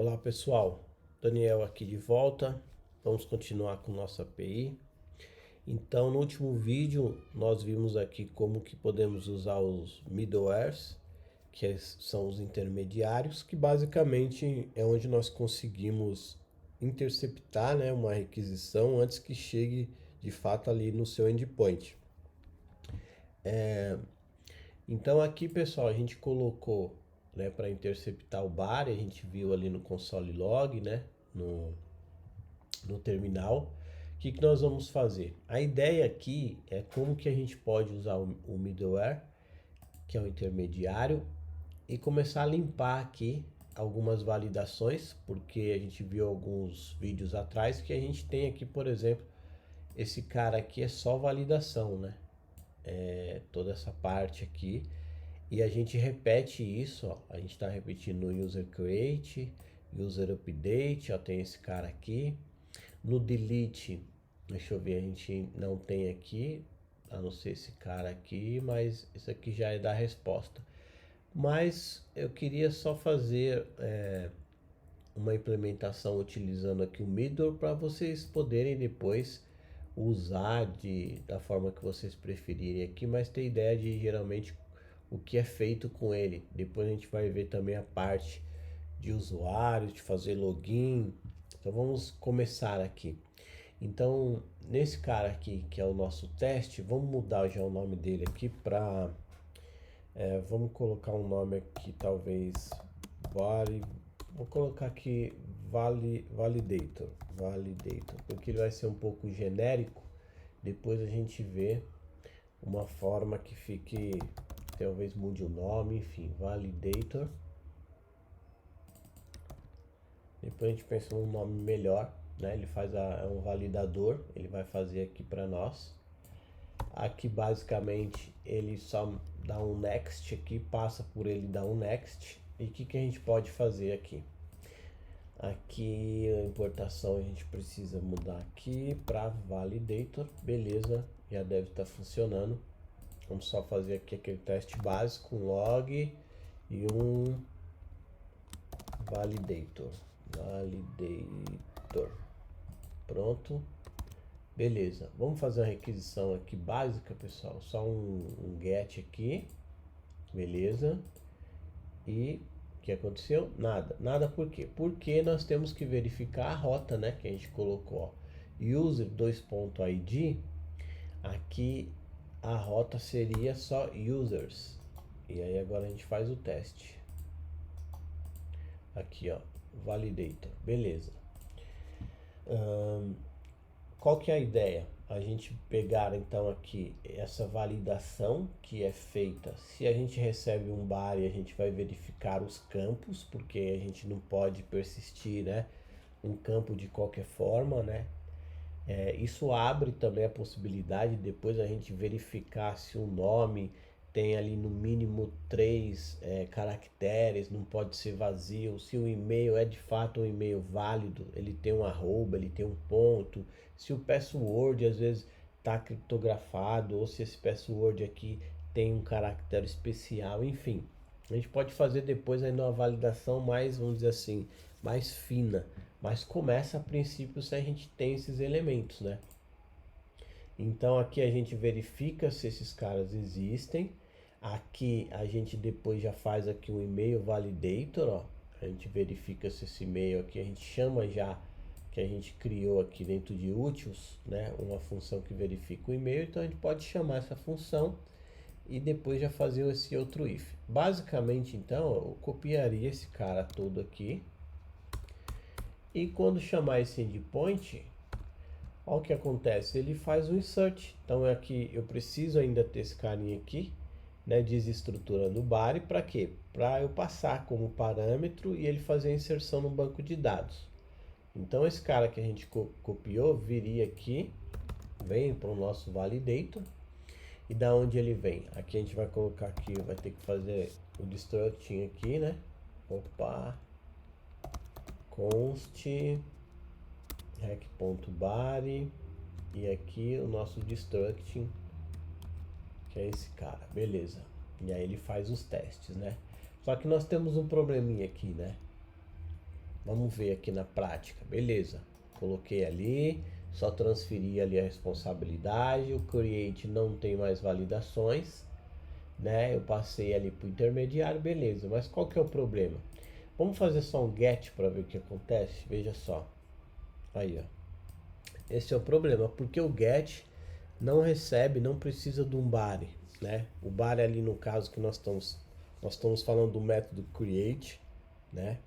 Olá pessoal, Daniel aqui de volta. Vamos continuar com nossa API. Então, no último vídeo nós vimos aqui como que podemos usar os middlewares, são os intermediários, que basicamente é onde nós conseguimos interceptar, né, uma requisição antes que chegue de fato ali no seu endpoint. Então aqui, pessoal, a gente colocou, né, para interceptar o body, a gente viu ali no console log, né, no terminal. O que nós vamos fazer? A ideia aqui é como que a gente pode usar o middleware, que é o intermediário, e começar a limpar aqui algumas validações, porque a gente viu alguns vídeos atrás que a gente tem aqui, por exemplo, esse cara aqui é só validação, né? Toda essa parte aqui. E a gente repete isso, ó. A gente está repetindo no user create, user update, ó, tem esse cara aqui. No delete, deixa eu ver, a gente não tem aqui, a não ser esse cara aqui, mas isso aqui já é da resposta. Mas eu queria só fazer uma implementação utilizando aqui o middle para vocês poderem depois usar da forma que vocês preferirem aqui, mas ter ideia de geralmente o que é feito com ele. Depois a gente vai ver também a parte de usuário, de fazer login. Então vamos começar aqui. Então nesse cara aqui que é o nosso teste, vamos mudar já o nome dele aqui para vamos colocar um nome aqui talvez vou colocar aqui validator, porque ele vai ser um pouco genérico. Depois a gente vê uma forma que fique, talvez mude o nome, enfim, validator. Depois a gente pensa num nome melhor, né? Ele faz é um validador, ele vai fazer aqui para nós. Aqui basicamente ele só dá um next aqui, passa por ele, dá um next. E o que a gente pode fazer aqui? Aqui a importação a gente precisa mudar aqui para validator, beleza, já deve estar funcionando. Vamos só fazer aqui aquele teste básico, um log e um validator. Pronto, beleza. Vamos fazer uma requisição aqui básica, pessoal, só um get aqui, beleza. E o que aconteceu? Nada por quê? Porque nós temos que verificar a rota, né, que a gente colocou, ó. User 2.id, aqui a rota seria só users. E aí agora a gente faz o teste. Aqui, ó, validator, beleza. Qual que é a ideia? A gente pegar então aqui essa validação que é feita. Se a gente recebe um body, a gente vai verificar os campos, porque a gente não pode persistir, né, um campo de qualquer forma, né? Isso abre também a possibilidade de depois a gente verificar se o nome tem ali no mínimo 3 caracteres, não pode ser vazio. Se o e-mail é de fato um e-mail válido, ele tem um arroba, ele tem um ponto. Se o password às vezes está criptografado, ou se esse password aqui tem um caractere especial, enfim. A gente pode fazer depois ainda uma validação mais, vamos dizer assim, mais fina. Mas começa a princípio se a gente tem esses elementos, né? Então aqui a gente verifica se esses caras existem. Aqui a gente depois já faz aqui um e-mail validator, ó. A gente verifica se esse e-mail aqui, a gente chama já que a gente criou aqui dentro de úteis, né? Uma função que verifica o e-mail, então a gente pode chamar essa função e depois já fazer esse outro if. Basicamente então, eu copiaria esse cara todo aqui. E quando chamar esse endpoint, olha o que acontece, ele faz um insert. Então aqui eu preciso ainda ter esse carinha aqui, né, desestruturando o body, para quê? Para eu passar como parâmetro e ele fazer a inserção no banco de dados. Então esse cara que a gente copiou viria aqui, vem para o nosso validator. E da onde ele vem? Aqui a gente vai colocar aqui, vai ter que fazer o destructing aqui, né? Opa, const rec.body e aqui o nosso destructing, que é esse cara, beleza. E aí ele faz os testes, né? Só que nós temos um probleminha aqui, né? Vamos ver aqui na prática. Beleza, coloquei ali, só transferi ali a responsabilidade, o create não tem mais validações, né? Eu passei ali para o intermediário, beleza. Mas qual que é o problema? Vamos fazer só um get para ver o que acontece. Veja só. Aí, ó. Esse é o problema, porque o get não recebe, não precisa de um body, né? O body ali no caso que nós estamos falando do método create, né?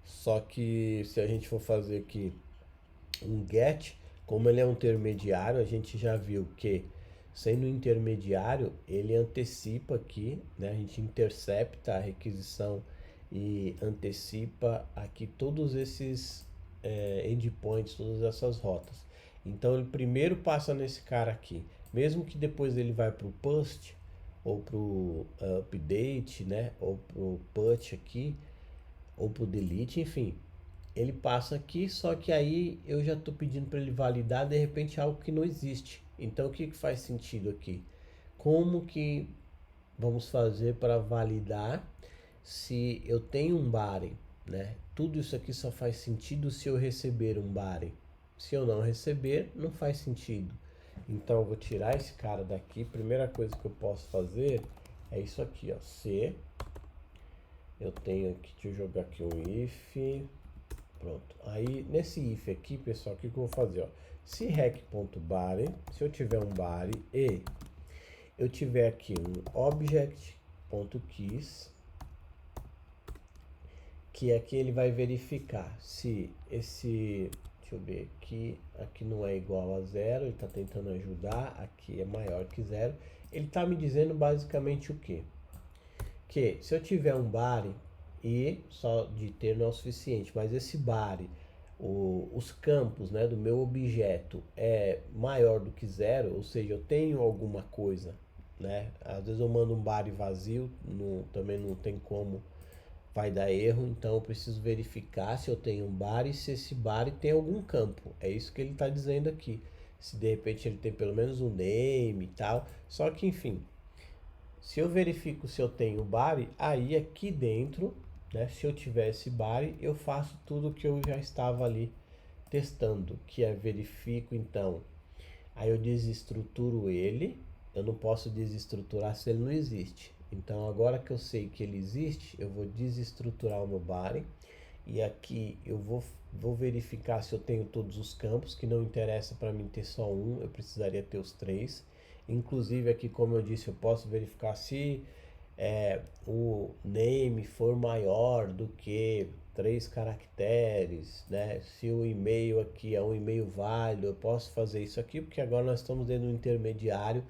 Só que se a gente for fazer aqui um get, como ele é um intermediário, a gente já viu que sendo intermediário, ele antecipa aqui, né? A gente intercepta a requisição e antecipa aqui todos esses endpoints, todas essas rotas. Então ele primeiro passa nesse cara aqui, mesmo que depois ele vai para o post ou para o update, né? Ou para o put aqui ou para o delete, enfim, ele passa aqui, só que aí eu já estou pedindo para ele validar de repente algo que não existe. Então o que faz sentido aqui? Como que vamos fazer para validar se eu tenho um body, né? Tudo isso aqui só faz sentido se eu receber um body. Se eu não receber, não faz sentido. Então eu vou tirar esse cara daqui. Primeira coisa que eu posso fazer é isso aqui, ó. Se eu tenho aqui, deixa eu jogar aqui um if. Pronto. Aí nesse if aqui, pessoal, o que eu vou fazer? Ó? Se rec.body, se eu tiver um body e eu tiver aqui um object.keys, que aqui ele vai verificar se esse, deixa eu ver aqui não é igual a zero, ele está tentando ajudar, aqui é maior que zero. Ele está me dizendo basicamente o quê? Que se eu tiver um body e só de ter não é o suficiente, mas esse body, os campos, né, do meu objeto é maior do que zero, ou seja, eu tenho alguma coisa, né? Às vezes eu mando um body vazio, também não tem como, vai dar erro, então eu preciso verificar se eu tenho um body e se esse body tem algum campo. É isso que ele está dizendo aqui. Se de repente ele tem pelo menos um name e tal, só que enfim, se eu verifico se eu tenho body, aí aqui dentro, né, se eu tiver esse body, eu faço tudo que eu já estava ali testando, que é verifico então. Aí eu desestruturo ele, eu não posso desestruturar se ele não existe. Então agora que eu sei que ele existe, eu vou desestruturar o meu body. E aqui eu vou verificar se eu tenho todos os campos, que não interessa para mim ter só um, eu precisaria ter os três. Inclusive aqui, como eu disse, eu posso verificar se o name for maior do que 3 caracteres, né? Se o e-mail aqui é um e-mail válido, eu posso fazer isso aqui, porque agora nós estamos dentro do intermediário,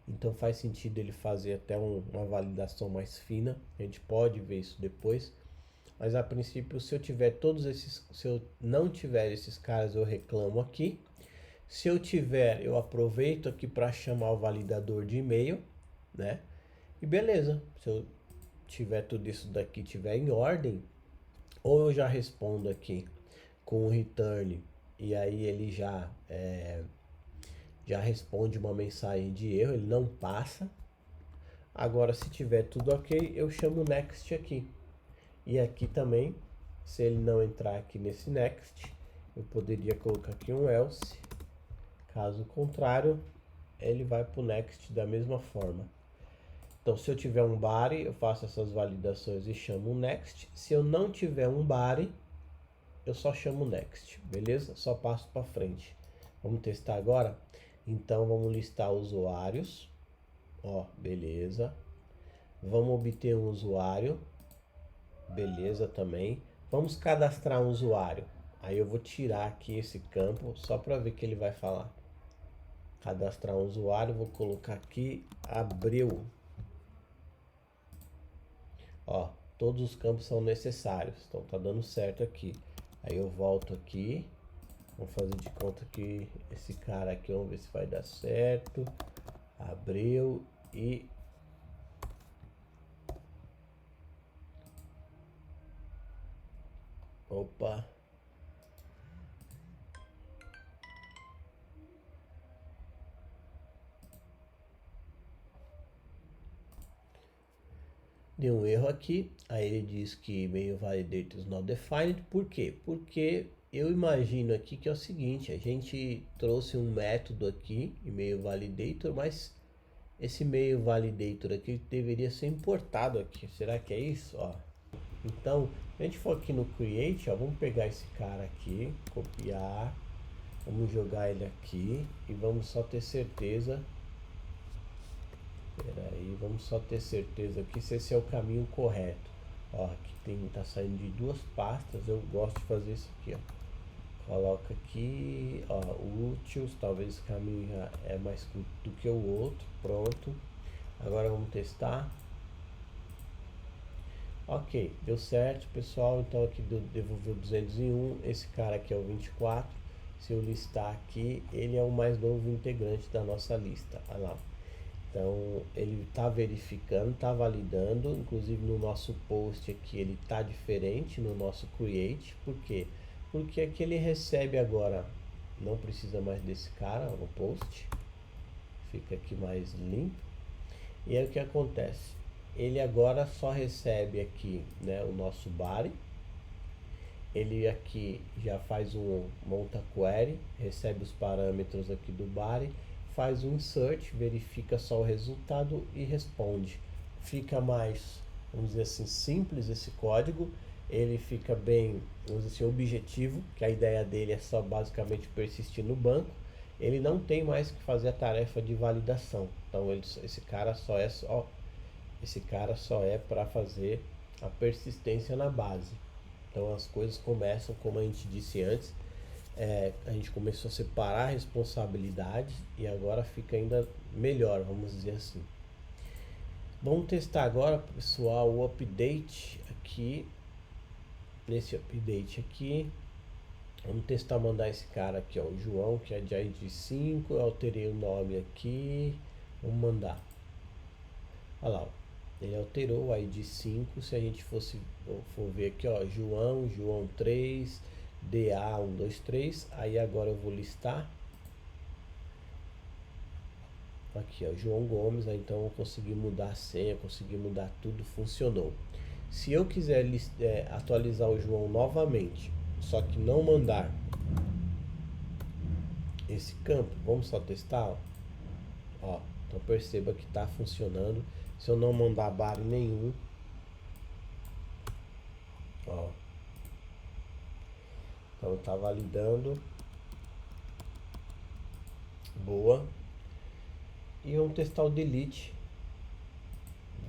então faz sentido ele fazer até uma validação mais fina. A gente pode ver isso depois. Mas a princípio, se eu não tiver esses caras, eu reclamo aqui. Se eu tiver, eu aproveito aqui para chamar o validador de e-mail, né? E beleza. Se eu tiver tudo isso daqui tiver em ordem, ou eu já respondo aqui com o return e aí ele já responde uma mensagem de erro, ele não passa. Agora, se tiver tudo ok, eu chamo next aqui. E aqui também, se ele não entrar aqui nesse next, eu poderia colocar aqui um else. Caso contrário, ele vai para o next da mesma forma. Então, se eu tiver um body, eu faço essas validações e chamo next. Se eu não tiver um body, eu só chamo next, beleza? Só passo para frente. Vamos testar agora? Então, vamos listar usuários. Ó, beleza. Vamos obter um usuário. Beleza também. Vamos cadastrar um usuário. Aí eu vou tirar aqui esse campo só para ver o que ele vai falar. Cadastrar um usuário, vou colocar aqui Abreu. Ó, todos os campos são necessários, então tá dando certo aqui. Aí eu volto aqui, vamos fazer de conta que esse cara aqui, vamos ver se vai dar certo. Abreu e opa. Deu um erro aqui, aí ele diz que e-mail validator is not defined. Por quê? Porque eu imagino aqui que é o seguinte, a gente trouxe um método aqui, e-mail validator, mas esse e-mail validator aqui deveria ser importado aqui. Será que é isso? Ó. Então, se a gente for aqui no create, ó, vamos pegar esse cara aqui, copiar, vamos jogar ele aqui e vamos só ter certeza. Peraí, vamos só ter certeza aqui se esse é o caminho correto. Ó, aqui tá saindo de duas pastas, eu gosto de fazer isso aqui, ó. Coloca aqui, ó, úteis, talvez esse caminho já é mais curto do que o outro. Pronto. Agora vamos testar. Ok, deu certo, pessoal. Então aqui devolveu 201. Esse cara aqui é o 24. Se eu listar aqui, ele é o mais novo integrante da nossa lista. Olha lá. Então ele está verificando, está validando. Inclusive no nosso post aqui ele está diferente no nosso create. Por quê? Porque aqui ele recebe agora, não precisa mais desse cara no post. Fica aqui mais limpo. E aí o que acontece? Ele agora só recebe aqui, né, o nosso body. Ele aqui já faz monta query, recebe os parâmetros aqui do body, faz um insert, verifica só o resultado e responde. Fica mais, vamos dizer assim, simples esse código. Ele fica bem, vamos dizer assim, objetivo, que a ideia dele é só basicamente persistir no banco. Ele não tem mais que fazer a tarefa de validação. Então esse cara só é para fazer a persistência na base. Então as coisas começam, como a gente disse antes, a gente começou a separar responsabilidades e agora fica ainda melhor, vamos dizer assim. Vamos testar agora, pessoal, o update aqui. Nesse update aqui, vamos testar mandar esse cara aqui, ó, o João, que é de ID 5. Eu alterei o nome aqui. Vamos mandar. Olha lá, ó. Ele alterou o ID 5. Se a gente for ver aqui, ó, João 3, DA 123. Aí agora eu vou listar. Aqui, ó, João Gomes. Aí então eu consegui mudar a senha, consegui mudar tudo, funcionou. Se eu quiser atualizar o João novamente, só que não mandar esse campo, vamos só testar, ó, então perceba que está funcionando. Se eu não mandar body nenhum, ó, então tá validando, boa. E vamos testar o delete.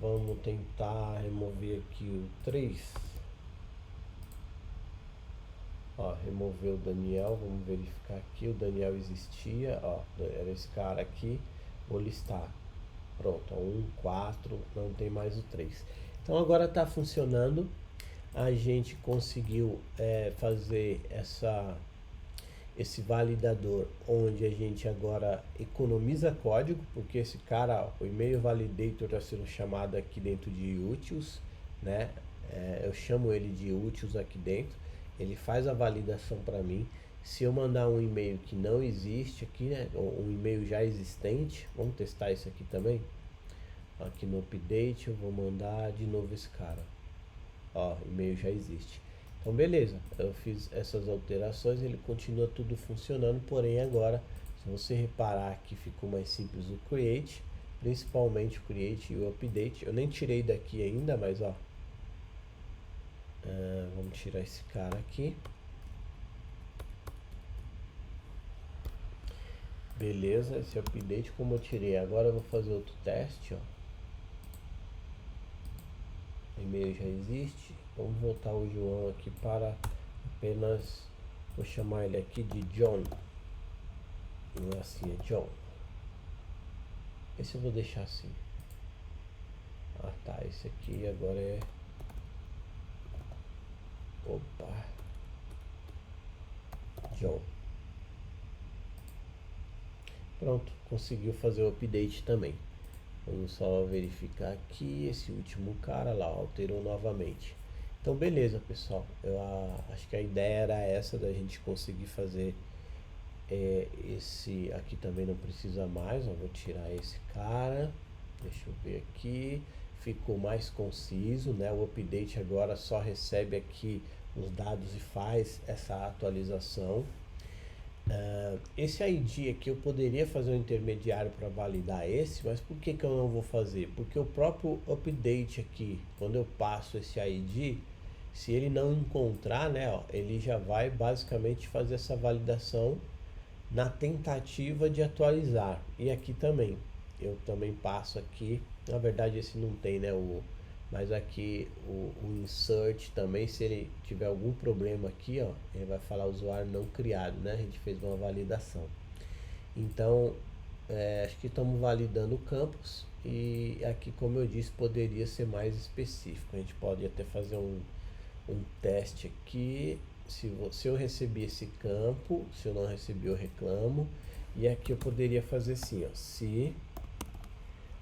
Vamos tentar remover aqui o 3. Ó, removeu o Daniel, vamos verificar aqui, o Daniel existia, ó, era esse cara aqui, vou listar. Pronto, ó, 1, 4, não tem mais o 3. Então agora está funcionando. A gente conseguiu fazer esse validador, onde a gente agora economiza código, porque esse cara, ó, o e-mail validator está sendo chamado aqui dentro de utils, né? Eu chamo ele de utils aqui dentro. Ele faz a validação para mim. Se eu mandar um e-mail que não existe aqui, né, um e-mail já existente, vamos testar isso aqui também. Aqui no update eu vou mandar de novo esse cara. Ó, e-mail já existe. Então beleza, eu fiz essas alterações, ele continua tudo funcionando, porém agora, se você reparar aqui, ficou mais simples o create, principalmente o create e o update. Eu nem tirei daqui ainda, mas ó, vamos tirar esse cara aqui. Beleza, esse update como eu tirei. Agora eu vou fazer outro teste, ó. O e-mail já existe. Vamos voltar o João aqui para apenas, vou chamar ele aqui de John. Não é assim, é John. Esse eu vou deixar assim. Ah tá, esse aqui agora é... Opa. John. Pronto, conseguiu fazer o update também. Vamos só verificar aqui, esse último cara lá, alterou novamente. Então beleza, pessoal, eu acho que a ideia era essa, da gente conseguir fazer esse aqui também não precisa mais, ó, vou tirar esse cara, deixa eu ver aqui, ficou mais conciso, né? O update agora só recebe aqui os dados e faz essa atualização. Esse ID aqui eu poderia fazer um intermediário para validar esse, mas por que eu não vou fazer? Porque o próprio update aqui, quando eu passo esse ID, se ele não encontrar, né, ó, ele já vai basicamente fazer essa validação na tentativa de atualizar. E aqui também, eu também passo aqui, na verdade esse não tem, né, mas aqui o insert também, se ele tiver algum problema aqui, ó, ele vai falar usuário não criado, né? A gente fez uma validação. Então, acho que estamos validando campos e aqui, como eu disse, poderia ser mais específico. A gente pode até fazer um teste aqui. Se eu recebi esse campo, se eu não recebi, eu reclamo. E aqui eu poderia fazer assim, ó, se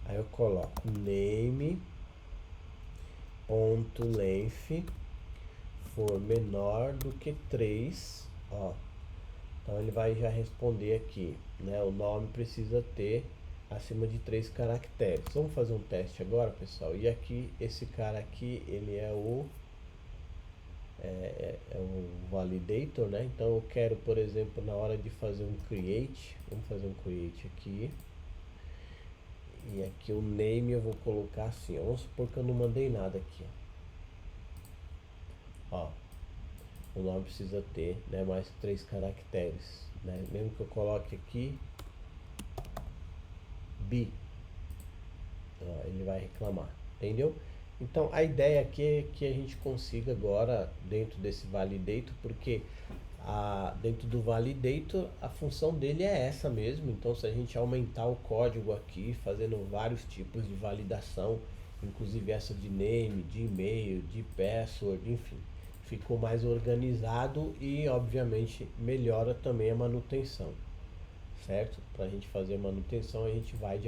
aí eu coloco name ponto length for menor do que 3, ó. Então ele vai já responder aqui, né? O nome precisa ter acima de 3 caracteres. Vamos fazer um teste agora, pessoal. E aqui, esse cara aqui, ele é o validator, né? Então eu quero, por exemplo, na hora de fazer um create, vamos fazer um create aqui. E aqui o name eu vou colocar assim, ó. Vamos supor que eu não mandei nada aqui, ó. O nome precisa ter, né, mais 3 caracteres, né? Mesmo que eu coloque aqui B, ó, ele vai reclamar, entendeu? Então a ideia aqui é que a gente consiga agora dentro desse validator, porque dentro do validator a função dele é essa mesmo. Então se a gente aumentar o código aqui, fazendo vários tipos de validação, inclusive essa de name, de e-mail, de password, enfim, ficou mais organizado e obviamente melhora também a manutenção, certo? Para a gente fazer a manutenção, a gente vai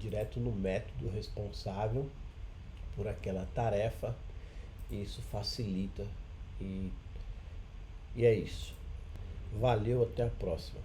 direto no método responsável por aquela tarefa, e isso facilita. E é isso. Valeu, até a próxima.